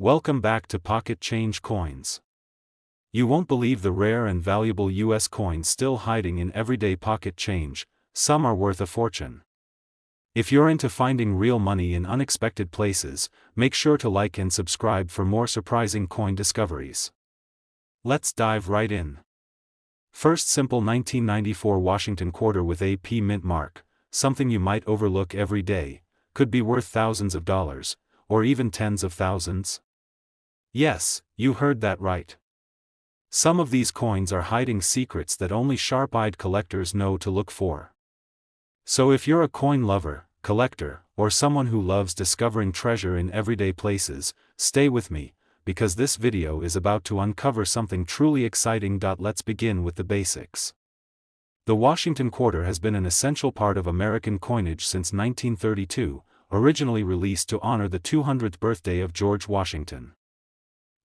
Welcome back to Pocket Change Coins. You won't believe the rare and valuable US coins still hiding in everyday pocket change. Some are worth a fortune. If you're into finding real money in unexpected places, make sure to like and subscribe for more surprising coin discoveries. Let's dive right in. First, simple 1994 Washington quarter with AP mint mark, something you might overlook every day, could be worth thousands of dollars, or even tens of thousands. Yes, you heard that right. Some of these coins are hiding secrets that only sharp-eyed collectors know to look for. So if you're a coin lover, collector, or someone who loves discovering treasure in everyday places, stay with me, because this video is about to uncover something truly exciting. Let's begin with the basics. The Washington quarter has been an essential part of American coinage since 1932, originally released to honor the 200th birthday of George Washington.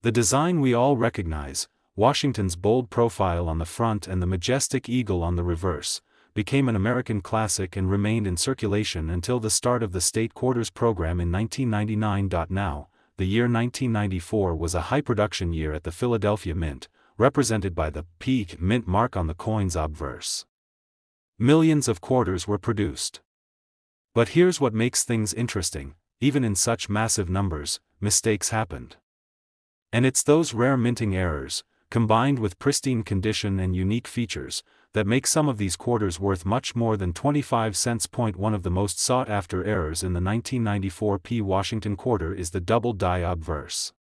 The design we all recognize, Washington's bold profile on the front and the majestic eagle on the reverse, became an American classic and remained in circulation until the start of the state quarters program in 1999. Now, the year 1994 was a high-production year at the Philadelphia Mint, represented by the P mint mark on the coin's obverse. Millions of quarters were produced. But here's what makes things interesting: even in such massive numbers, mistakes happened. And it's those rare minting errors, combined with pristine condition and unique features, that make some of these quarters worth much more than 25 cents. One of the most sought-after errors in the 1994 P Washington quarter is the double die obverse.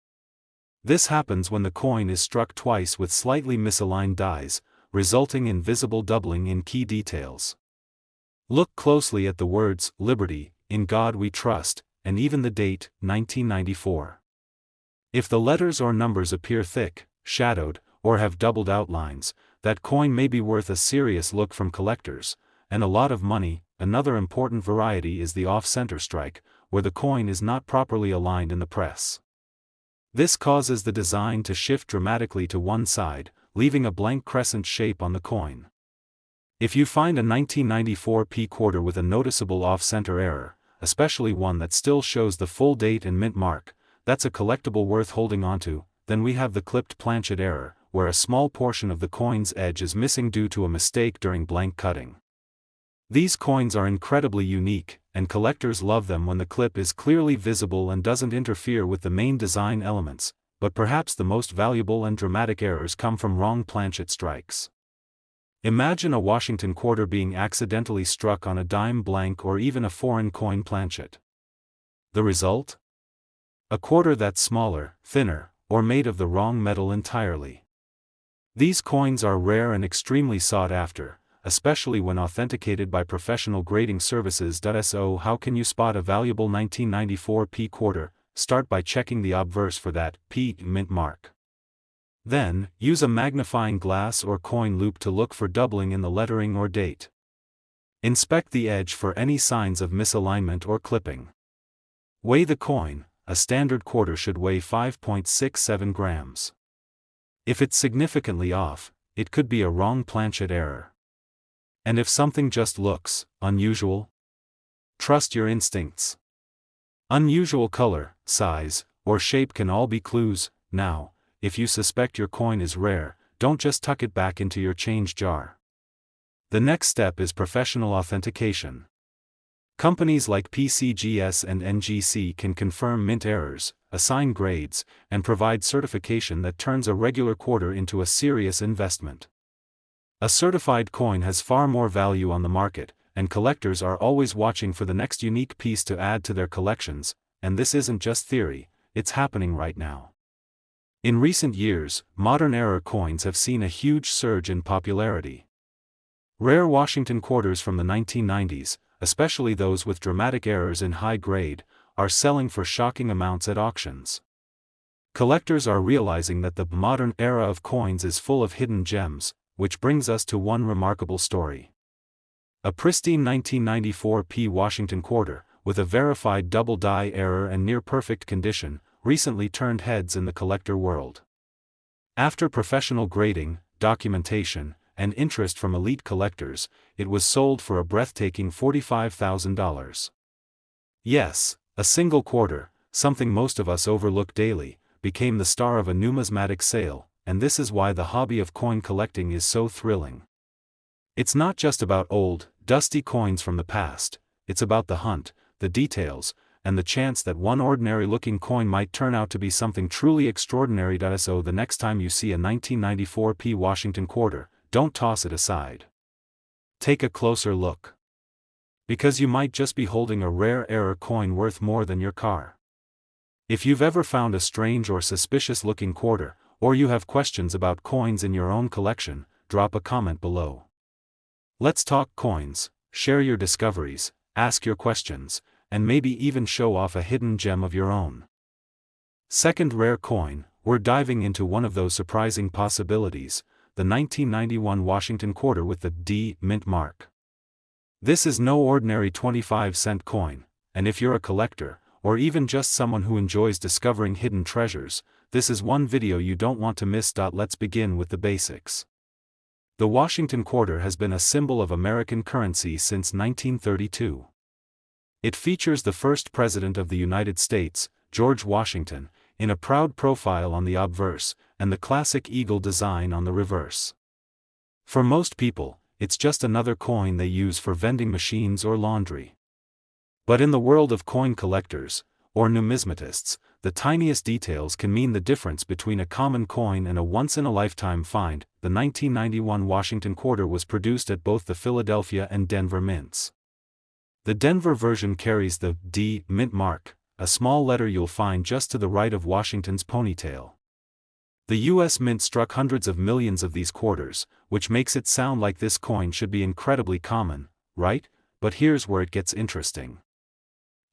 This happens when the coin is struck twice with slightly misaligned dies, resulting in visible doubling in key details. Look closely at the words, "Liberty, in God we trust," and even the date, 1994. If the letters or numbers appear thick, shadowed, or have doubled outlines, that coin may be worth a serious look from collectors, and a lot of money. Another important variety is the off-center strike, where the coin is not properly aligned in the press. This causes the design to shift dramatically to one side, leaving a blank crescent shape on the coin. If you find a 1994 P quarter with a noticeable off-center error, especially one that still shows the full date and mint mark, that's a collectible worth holding onto. Then we have the clipped planchet error, where a small portion of the coin's edge is missing due to a mistake during blank cutting. These coins are incredibly unique, and collectors love them when the clip is clearly visible and doesn't interfere with the main design elements, but perhaps the most valuable and dramatic errors come from wrong planchet strikes. Imagine a Washington quarter being accidentally struck on a dime blank or even a foreign coin planchet. The result? A quarter that's smaller, thinner, or made of the wrong metal entirely. These coins are rare and extremely sought after, especially when authenticated by professional grading services. So how can you spot a valuable 1994 P quarter? Start by checking the obverse for that P mint mark. Then, use a magnifying glass or coin loop to look for doubling in the lettering or date. Inspect the edge for any signs of misalignment or clipping. Weigh the coin. A standard quarter should weigh 5.67 grams. If it's significantly off, it could be a wrong planchet error. And if something just looks unusual, trust your instincts. Unusual color, size, or shape can all be clues. Now, if you suspect your coin is rare, don't just tuck it back into your change jar. The next step is professional authentication. Companies like PCGS and NGC can confirm mint errors, assign grades, and provide certification that turns a regular quarter into a serious investment. A certified coin has far more value on the market, and collectors are always watching for the next unique piece to add to their collections, and this isn't just theory, it's happening right now. In recent years, modern era coins have seen a huge surge in popularity. Rare Washington quarters from the 1990s, especially those with dramatic errors in high grade, are selling for shocking amounts at auctions. Collectors are realizing that the modern era of coins is full of hidden gems, which brings us to one remarkable story. A pristine 1994 P Washington quarter, with a verified double die error and near-perfect condition, recently turned heads in the collector world. After professional grading, documentation, and interest from elite collectors, it was sold for a breathtaking $45,000. Yes, a single quarter, something most of us overlook daily, became the star of a numismatic sale, and this is why the hobby of coin collecting is so thrilling. It's not just about old, dusty coins from the past, it's about the hunt, the details, and the chance that one ordinary-looking coin might turn out to be something truly extraordinary. So the next time you see a 1994 Washington quarter, don't toss it aside. Take a closer look. Because you might just be holding a rare error coin worth more than your car. If you've ever found a strange or suspicious-looking quarter, or you have questions about coins in your own collection, drop a comment below. Let's talk coins, share your discoveries, ask your questions, and maybe even show off a hidden gem of your own. Second rare coin, we're diving into one of those surprising possibilities, the 1991 Washington quarter with the D mint mark. This is no ordinary 25-cent coin, and if you're a collector, or even just someone who enjoys discovering hidden treasures, this is one video you don't want to miss. Let's begin with the basics. The Washington quarter has been a symbol of American currency since 1932. It features the first president of the United States, George Washington, in a proud profile on the obverse, and the classic eagle design on the reverse. For most people, it's just another coin they use for vending machines or laundry. But in the world of coin collectors, or numismatists, the tiniest details can mean the difference between a common coin and a once-in-a-lifetime find. The 1991 Washington quarter was produced at both the Philadelphia and Denver mints. The Denver version carries the D mint mark, a small letter you'll find just to the right of Washington's ponytail. The U.S. Mint struck hundreds of millions of these quarters, which makes it sound like this coin should be incredibly common, right? But here's where it gets interesting.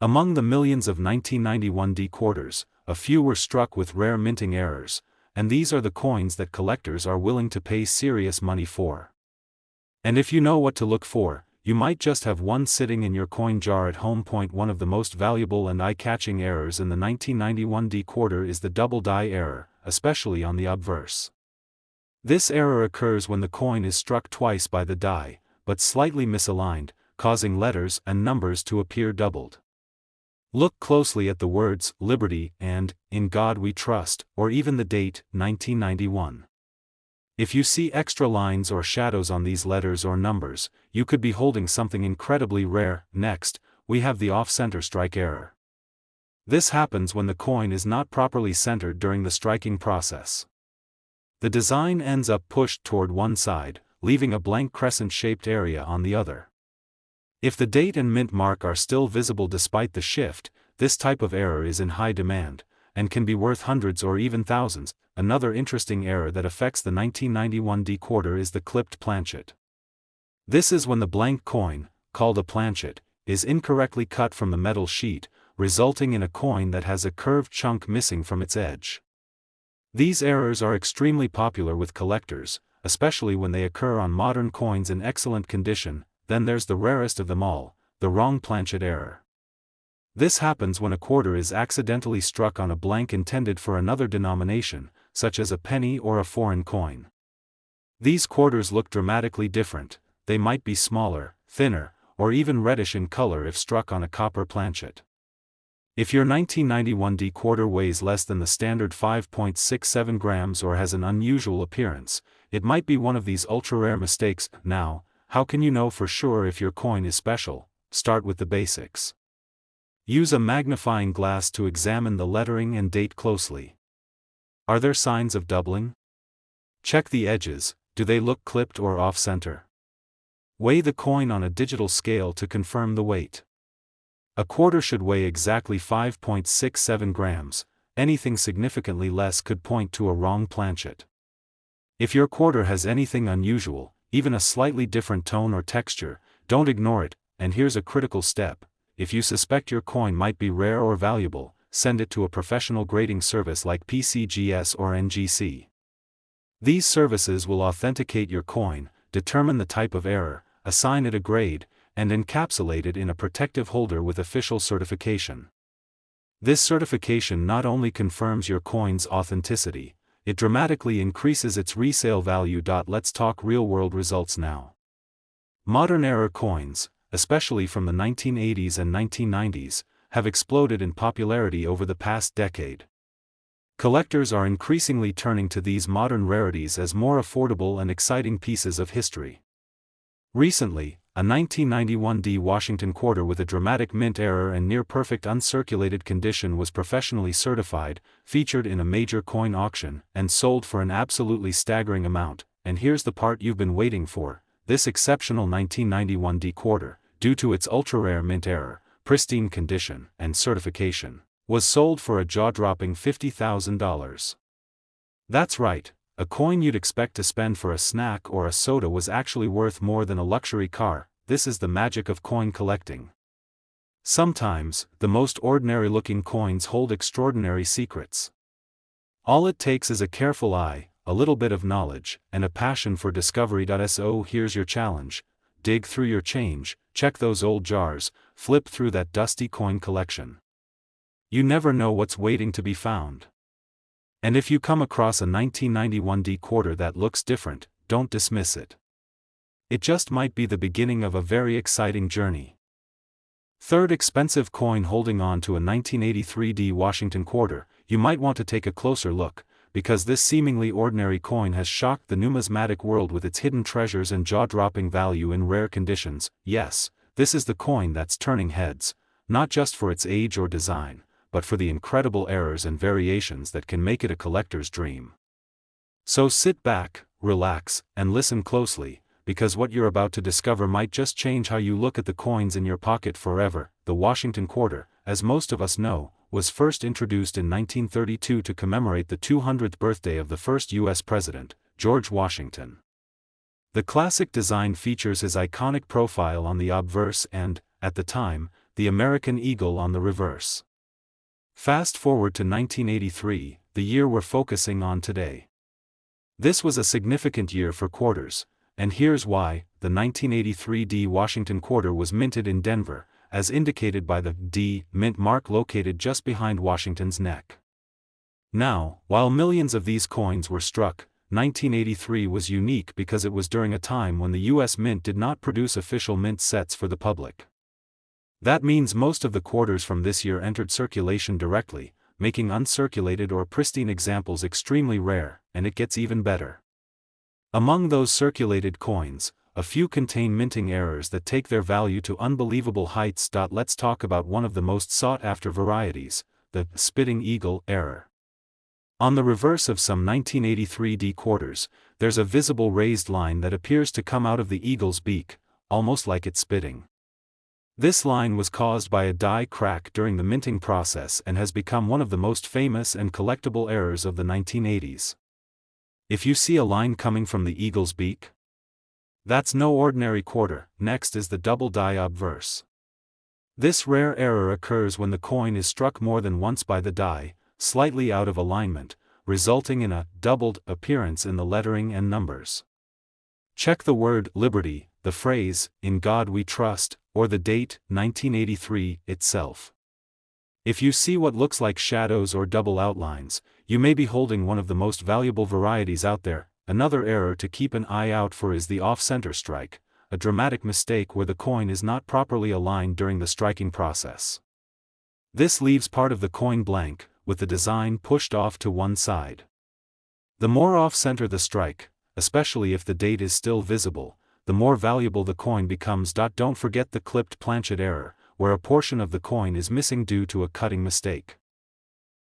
Among the millions of 1991 D quarters, a few were struck with rare minting errors, and these are the coins that collectors are willing to pay serious money for. And if you know what to look for, you might just have one sitting in your coin jar at home. One of the most valuable and eye-catching errors in the 1991 D quarter is the double die error, especially on the obverse. This error occurs when the coin is struck twice by the die, but slightly misaligned, causing letters and numbers to appear doubled. Look closely at the words Liberty and In God We Trust, or even the date 1991. If you see extra lines or shadows on these letters or numbers, you could be holding something incredibly rare. Next, we have the off-center strike error. This happens when the coin is not properly centered during the striking process. The design ends up pushed toward one side, leaving a blank crescent-shaped area on the other. If the date and mint mark are still visible despite the shift, this type of error is in high demand, and can be worth hundreds or even thousands. Another interesting error that affects the 1991 D quarter is the clipped planchet. This is when the blank coin, called a planchet, is incorrectly cut from the metal sheet, resulting in a coin that has a curved chunk missing from its edge. These errors are extremely popular with collectors, especially when they occur on modern coins in excellent condition. Then there's the rarest of them all, the wrong planchet error. This happens when a quarter is accidentally struck on a blank intended for another denomination, such as a penny or a foreign coin. These quarters look dramatically different. They might be smaller, thinner, or even reddish in color if struck on a copper planchet. If your 1991 D quarter weighs less than the standard 5.67 grams or has an unusual appearance, it might be one of these ultra-rare mistakes. Now, how can you know for sure if your coin is special? Start with the basics. Use a magnifying glass to examine the lettering and date closely. Are there signs of doubling? Check the edges, do they look clipped or off-center? Weigh the coin on a digital scale to confirm the weight. A quarter should weigh exactly 5.67 grams, anything significantly less could point to a wrong planchet. If your quarter has anything unusual, even a slightly different tone or texture, don't ignore it. And here's a critical step: if you suspect your coin might be rare or valuable, send it to a professional grading service like PCGS or NGC. These services will authenticate your coin, determine the type of error, assign it a grade, and encapsulate it in a protective holder with official certification. This certification not only confirms your coin's authenticity, it dramatically increases its resale value. Let's talk real-world results now. Modern error coins, especially from the 1980s and 1990s, have exploded in popularity over the past decade. Collectors are increasingly turning to these modern rarities as more affordable and exciting pieces of history. Recently, a 1991 D Washington quarter with a dramatic mint error and near-perfect uncirculated condition was professionally certified, featured in a major coin auction, and sold for an absolutely staggering amount. And here's the part you've been waiting for: this exceptional 1991 D quarter, due to its ultra-rare mint error, pristine condition, and certification, was sold for a jaw-dropping $50,000. That's right. A coin you'd expect to spend for a snack or a soda was actually worth more than a luxury car. This is the magic of coin collecting. Sometimes, the most ordinary-looking coins hold extraordinary secrets. All it takes is a careful eye, a little bit of knowledge, and a passion for discovery. So here's your challenge: dig through your change, check those old jars, flip through that dusty coin collection. You never know what's waiting to be found. And if you come across a 1991 D quarter that looks different, don't dismiss it. It just might be the beginning of a very exciting journey. Third expensive coin. Holding on to a 1983 D Washington quarter, you might want to take a closer look, because this seemingly ordinary coin has shocked the numismatic world with its hidden treasures and jaw-dropping value in rare conditions. Yes, this is the coin that's turning heads, not just for its age or design, but for the incredible errors and variations that can make it a collector's dream. So sit back, relax, and listen closely, because what you're about to discover might just change how you look at the coins in your pocket forever. The Washington quarter, as most of us know, was first introduced in 1932 to commemorate the 200th birthday of the first U.S. President, George Washington. The classic design features his iconic profile on the obverse and, at the time, the American eagle on the reverse. Fast forward to 1983, the year we're focusing on today. This was a significant year for quarters, and here's why. The 1983 D Washington quarter was minted in Denver, as indicated by the D mint mark located just behind Washington's neck. Now, while millions of these coins were struck, 1983 was unique because it was during a time when the U.S. Mint did not produce official mint sets for the public. That means most of the quarters from this year entered circulation directly, making uncirculated or pristine examples extremely rare, and it gets even better. Among those circulated coins, a few contain minting errors that take their value to unbelievable heights. Let's talk about one of the most sought-after varieties, the spitting eagle error. On the reverse of some 1983 D quarters, there's a visible raised line that appears to come out of the eagle's beak, almost like it's spitting. This line was caused by a die crack during the minting process and has become one of the most famous and collectible errors of the 1980s. If you see a line coming from the eagle's beak, that's no ordinary quarter. Next is the double die obverse. This rare error occurs when the coin is struck more than once by the die, slightly out of alignment, resulting in a doubled appearance in the lettering and numbers. Check the word Liberty, the phrase, "In God We Trust," or the date, 1983, itself. If you see what looks like shadows or double outlines, you may be holding one of the most valuable varieties out there. Another error to keep an eye out for is the off-center strike, a dramatic mistake where the coin is not properly aligned during the striking process. This leaves part of the coin blank, with the design pushed off to one side. The more off-center the strike, especially if the date is still visible, the more valuable the coin becomes. Don't forget the clipped planchet error, where a portion of the coin is missing due to a cutting mistake.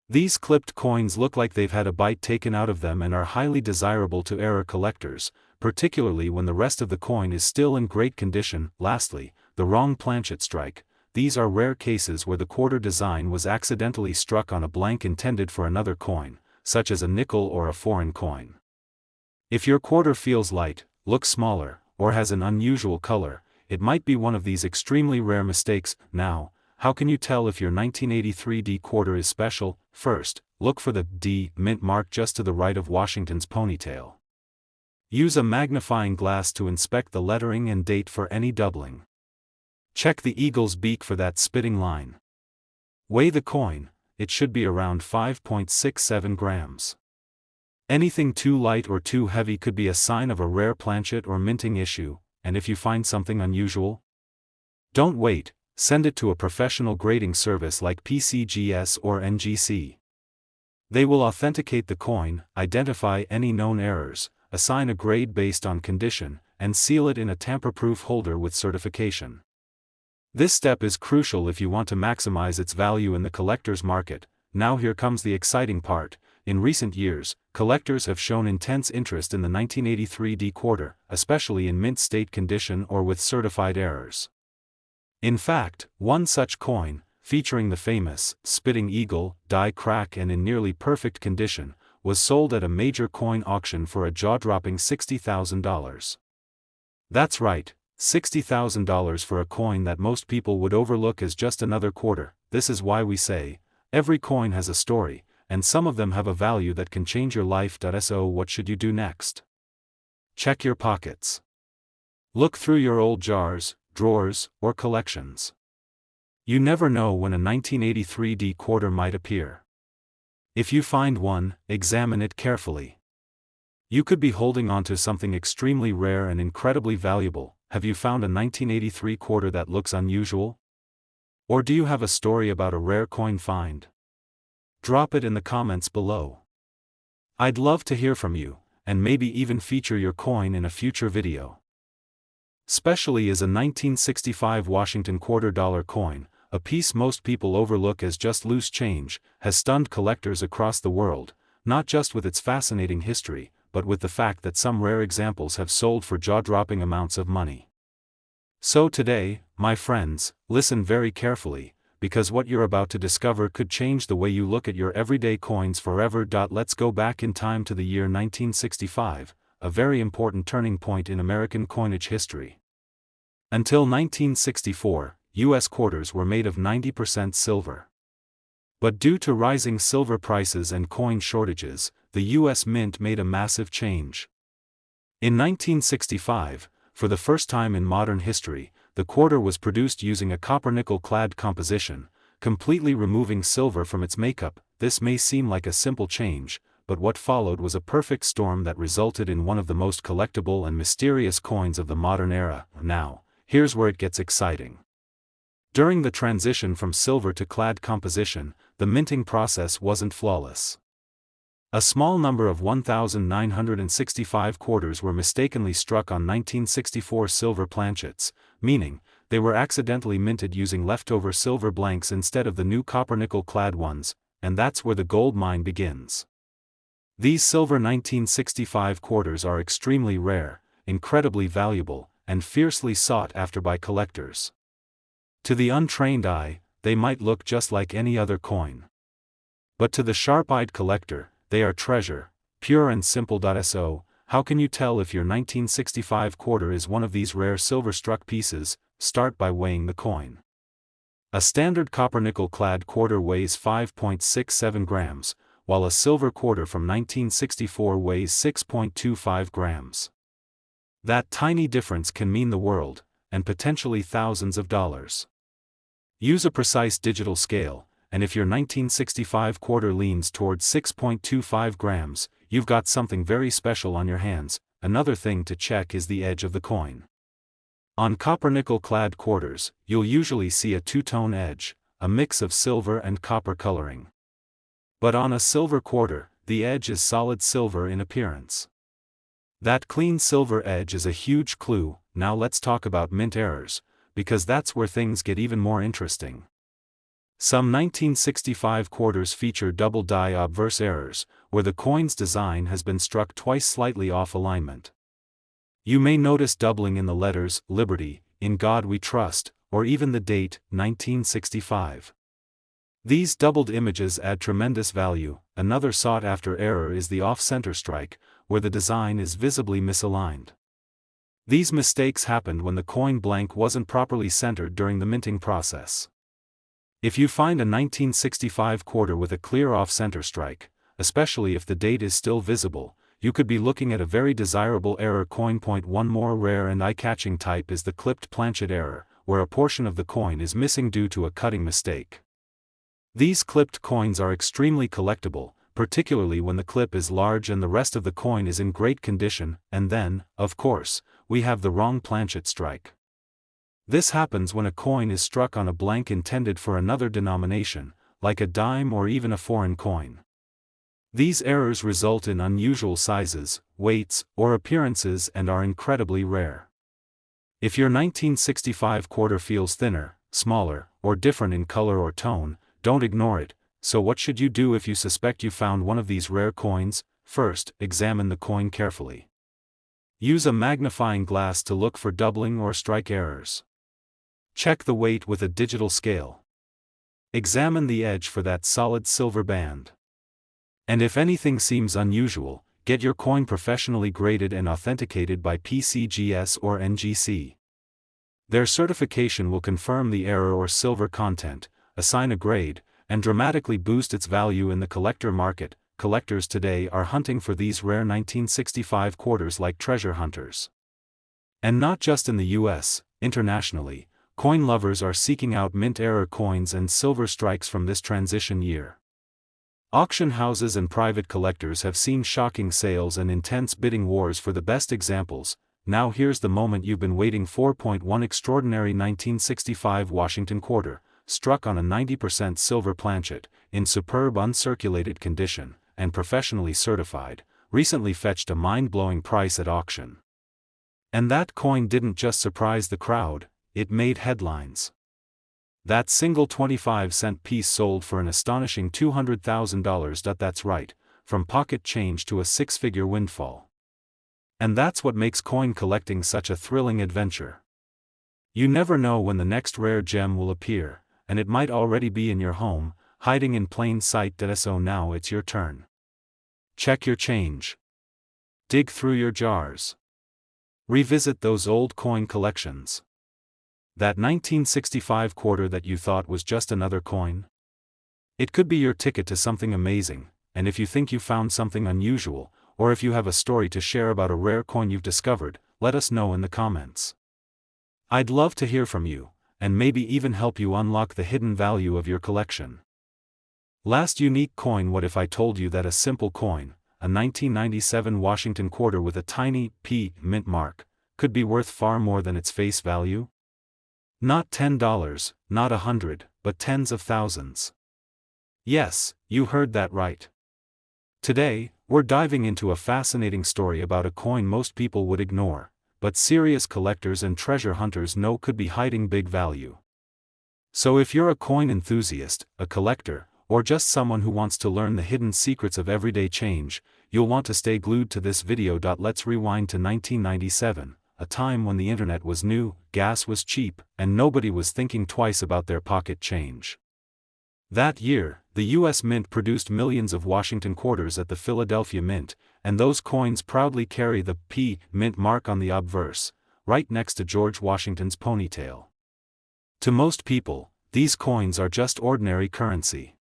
These clipped coins look like they've had a bite taken out of them and are highly desirable to error collectors, particularly when the rest of the coin is still in great condition. Lastly, the wrong planchet strike. These are rare cases where the quarter design was accidentally struck on a blank intended for another coin, such as a nickel or a foreign coin. If your quarter feels light, looks smaller, or has an unusual color, it might be one of these extremely rare mistakes. Now, how can you tell if your 1983 D quarter is special? First, look for the D mint mark just to the right of Washington's ponytail. Use a magnifying glass to inspect the lettering and date for any doubling. Check the eagle's beak for that spitting line. Weigh the coin. It should be around 5.67 grams. Anything too light or too heavy could be a sign of a rare planchet or minting issue, and if you find something unusual, don't wait, send it to a professional grading service like PCGS or NGC. They will authenticate the coin, identify any known errors, assign a grade based on condition, and seal it in a tamper-proof holder with certification. This step is crucial if you want to maximize its value in the collector's market. Now here comes the exciting part. In recent years, collectors have shown intense interest in the 1983 D quarter, especially in mint state condition or with certified errors. In fact, one such coin, featuring the famous spitting eagle, die crack and in nearly perfect condition, was sold at a major coin auction for a jaw-dropping $60,000. That's right, $60,000 for a coin that most people would overlook as just another quarter. This is why we say, every coin has a story, and some of them have a value that can change your life. So what should you do next? Check your pockets. Look through your old jars, drawers, or collections. You never know when a 1983 D quarter might appear. If you find one, examine it carefully. You could be holding onto something extremely rare and incredibly valuable. Have you found a 1983 quarter that looks unusual? Or do you have a story about a rare coin find? Drop it in the comments below. I'd love to hear from you, and maybe even feature your coin in a future video. Especially as a 1965 Washington $quarter coin, a piece most people overlook as just loose change, has stunned collectors across the world, not just with its fascinating history, but with the fact that some rare examples have sold for jaw-dropping amounts of money. So today, my friends, listen very carefully, because what you're about to discover could change the way you look at your everyday coins forever. Let's go back in time to the year 1965, a very important turning point in American coinage history. Until 1964, U.S. quarters were made of 90% silver. But due to rising silver prices and coin shortages, the U.S. Mint made a massive change. In 1965, for the first time in modern history, the quarter was produced using a copper-nickel clad composition, completely removing silver from its makeup. This may seem like a simple change, but what followed was a perfect storm that resulted in one of the most collectible and mysterious coins of the modern era. Now, here's where it gets exciting. During the transition from silver to clad composition, the minting process wasn't flawless. A small number of 1,965 quarters were mistakenly struck on 1964 silver planchets, meaning, they were accidentally minted using leftover silver blanks instead of the new copper-nickel clad ones, and that's where the gold mine begins. These silver 1965 quarters are extremely rare, incredibly valuable, and fiercely sought after by collectors. To the untrained eye, they might look just like any other coin. But to the sharp-eyed collector, they are treasure, pure and simple. So, how can you tell if your 1965 quarter is one of these rare silver-struck pieces? Start by weighing the coin. A standard copper-nickel clad quarter weighs 5.67 grams, while a silver quarter from 1964 weighs 6.25 grams. That tiny difference can mean the world, and potentially thousands of dollars. Use a precise digital scale, and if your 1965 quarter leans towards 6.25 grams, you've got something very special on your hands. Another thing to check is the edge of the coin. On copper-nickel clad quarters, you'll usually see a two-tone edge, a mix of silver and copper coloring. But on a silver quarter, the edge is solid silver in appearance. That clean silver edge is a huge clue. Now let's talk about mint errors, because that's where things get even more interesting. Some 1965 quarters feature double die obverse errors, where the coin's design has been struck twice slightly off alignment. You may notice doubling in the letters, Liberty, In God We Trust, or even the date, 1965. These doubled images add tremendous value. Another sought-after error is the off-center strike, where the design is visibly misaligned. These mistakes happened when the coin blank wasn't properly centered during the minting process. If you find a 1965 quarter with a clear off-center strike, especially if the date is still visible, you could be looking at a very desirable error coin. One more rare and eye-catching type is the clipped planchet error, where a portion of the coin is missing due to a cutting mistake. These clipped coins are extremely collectible, particularly when the clip is large and the rest of the coin is in great condition. And then, of course, we have the wrong planchet strike. This happens when a coin is struck on a blank intended for another denomination, like a dime or even a foreign coin. These errors result in unusual sizes, weights, or appearances and are incredibly rare. If your 1965 quarter feels thinner, smaller, or different in color or tone, don't ignore it. So what should you do if you suspect you found one of these rare coins? First, examine the coin carefully. Use a magnifying glass to look for doubling or strike errors. Check the weight with a digital scale. Examine the edge for that solid silver band. And if anything seems unusual, get your coin professionally graded and authenticated by PCGS or NGC. Their certification will confirm the error or silver content, assign a grade, and dramatically boost its value in the collector market. Collectors today are hunting for these rare 1965 quarters like treasure hunters. And not just in the US, internationally, coin lovers are seeking out mint-era coins and silver strikes from this transition year. Auction houses and private collectors have seen shocking sales and intense bidding wars for the best examples. Now here's the moment you've been waiting for. One extraordinary 1965 Washington quarter, struck on a 90% silver planchet, in superb uncirculated condition, and professionally certified, recently fetched a mind-blowing price at auction. And that coin didn't just surprise the crowd, it made headlines. That single 25-cent piece sold for an astonishing $200,000. That's right, from pocket change to a six-figure windfall. And that's what makes coin collecting such a thrilling adventure. You never know when the next rare gem will appear, and it might already be in your home, hiding in plain sight. So now it's your turn. Check your change. Dig through your jars. Revisit those old coin collections. That 1965 quarter that you thought was just another coin? It could be your ticket to something amazing, and if you think you found something unusual, or if you have a story to share about a rare coin you've discovered, let us know in the comments. I'd love to hear from you, and maybe even help you unlock the hidden value of your collection. Last unique coin. What if I told you that a simple coin, a 1997 Washington quarter with a tiny P mint mark, could be worth far more than its face value? Not $10, not $100, but tens of thousands. Yes, you heard that right. Today, we're diving into a fascinating story about a coin most people would ignore, but serious collectors and treasure hunters know could be hiding big value. So if you're a coin enthusiast, a collector, or just someone who wants to learn the hidden secrets of everyday change, you'll want to stay glued to this video. Let's rewind to 1997. A time when the internet was new, gas was cheap, and nobody was thinking twice about their pocket change. That year, the U.S. Mint produced millions of Washington quarters at the Philadelphia Mint, and those coins proudly carry the P mint mark on the obverse, right next to George Washington's ponytail. To most people, these coins are just ordinary currency.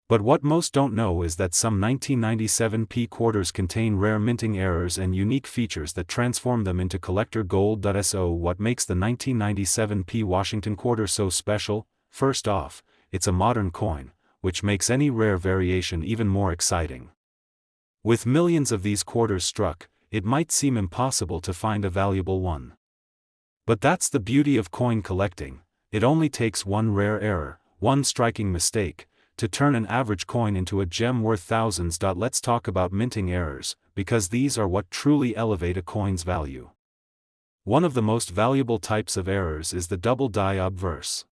But what most don't know is that some 1997 P quarters contain rare minting errors and unique features that transform them into collector gold. So what makes the 1997 P Washington quarter so special? First off, it's a modern coin, which makes any rare variation even more exciting. With millions of these quarters struck, it might seem impossible to find a valuable one. But that's the beauty of coin collecting. It only takes one rare error, one striking mistake, to turn an average coin into a gem worth thousands. Let's talk about minting errors, because these are what truly elevate a coin's value. One of the most valuable types of errors is the double die obverse.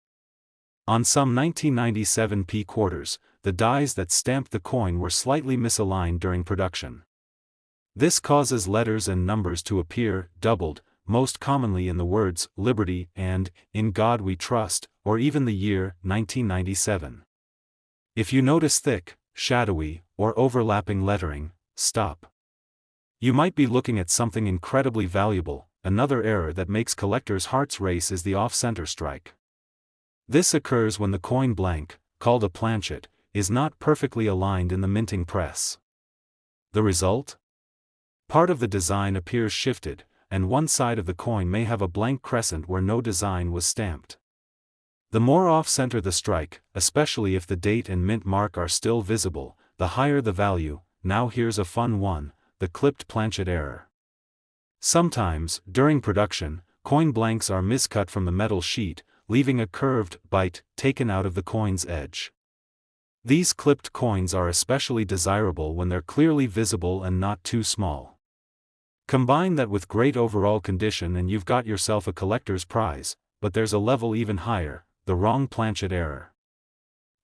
On some 1997 P quarters, the dies that stamped the coin were slightly misaligned during production. This causes letters and numbers to appear doubled, most commonly in the words Liberty and In God We Trust, or even the year 1997. If you notice thick, shadowy, or overlapping lettering, stop. You might be looking at something incredibly valuable. Another error that makes collectors' hearts race is the off-center strike. This occurs when the coin blank, called a planchet, is not perfectly aligned in the minting press. The result? Part of the design appears shifted, and one side of the coin may have a blank crescent where no design was stamped. The more off-center the strike, especially if the date and mint mark are still visible, the higher the value. Now here's a fun one, the clipped planchet error. Sometimes, during production, coin blanks are miscut from the metal sheet, leaving a curved bite taken out of the coin's edge. These clipped coins are especially desirable when they're clearly visible and not too small. Combine that with great overall condition and you've got yourself a collector's prize, but there's a level even higher, the wrong planchet error.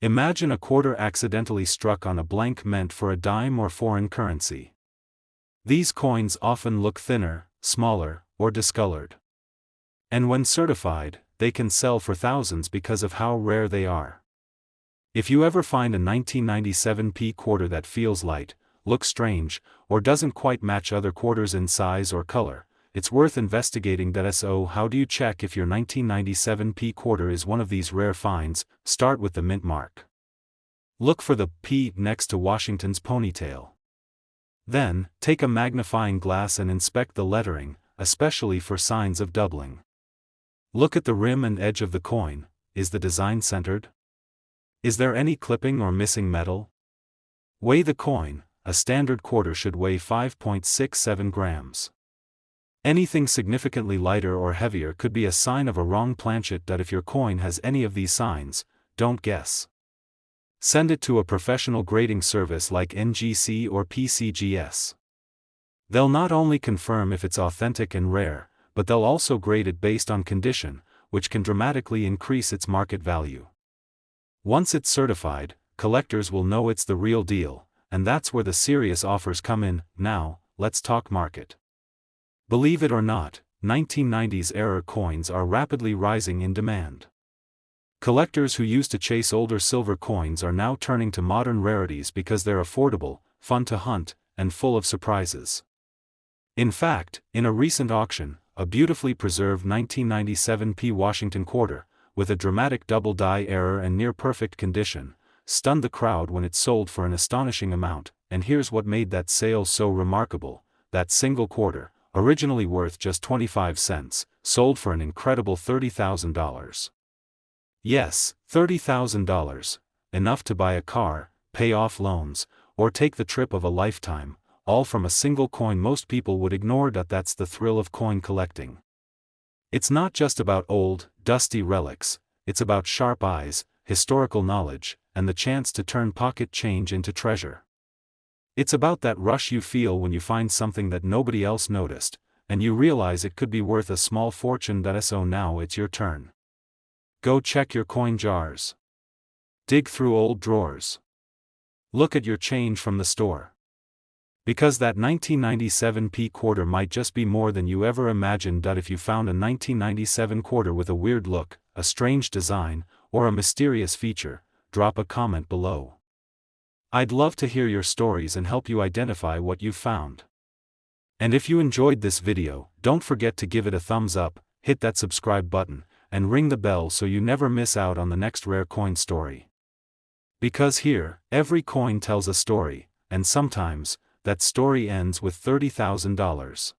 Imagine a quarter accidentally struck on a blank meant for a dime or foreign currency. These coins often look thinner, smaller, or discolored. And when certified, they can sell for thousands because of how rare they are. If you ever find a 1997 p quarter that feels light, looks strange, or doesn't quite match other quarters in size or color, it's worth investigating that. So how do you check if your 1997 p quarter is one of these rare finds? Start with the mint mark. Look for the P next to Washington's ponytail. Then, take a magnifying glass and inspect the lettering, especially for signs of doubling. Look at the rim and edge of the coin. Is the design centered? Is there any clipping or missing metal? Weigh the coin. A standard quarter should weigh 5.67 grams. Anything significantly lighter or heavier could be a sign of a wrong planchet. If your coin has any of these signs, don't guess. Send it to a professional grading service like NGC or PCGS. They'll not only confirm if it's authentic and rare, but they'll also grade it based on condition, which can dramatically increase its market value. Once it's certified, collectors will know it's the real deal, and that's where the serious offers come in. Now, let's talk market. Believe it or not, 1990s era coins are rapidly rising in demand. Collectors who used to chase older silver coins are now turning to modern rarities because they're affordable, fun to hunt, and full of surprises. In fact, in a recent auction, a beautifully preserved 1997 p Washington quarter, with a dramatic double die error and near-perfect condition, stunned the crowd when it sold for an astonishing amount. And here's what made that sale so remarkable: that single quarter, originally worth just 25 cents, sold for an incredible $30,000. Yes, $30,000, enough to buy a car, pay off loans, or take the trip of a lifetime, all from a single coin most people would ignore. That's the thrill of coin collecting. It's not just about old, dusty relics, it's about sharp eyes, historical knowledge, and the chance to turn pocket change into treasure. It's about that rush you feel when you find something that nobody else noticed, and you realize it could be worth a small fortune. So now it's your turn. Go check your coin jars. Dig through old drawers. Look at your change from the store. Because that 1997 p quarter might just be more than you ever imagined. If you found a 1997 quarter with a weird look, a strange design, or a mysterious feature, drop a comment below. I'd love to hear your stories and help you identify what you found. And if you enjoyed this video, don't forget to give it a thumbs up, hit that subscribe button, and ring the bell so you never miss out on the next rare coin story. Because here, every coin tells a story, and sometimes, that story ends with $30,000.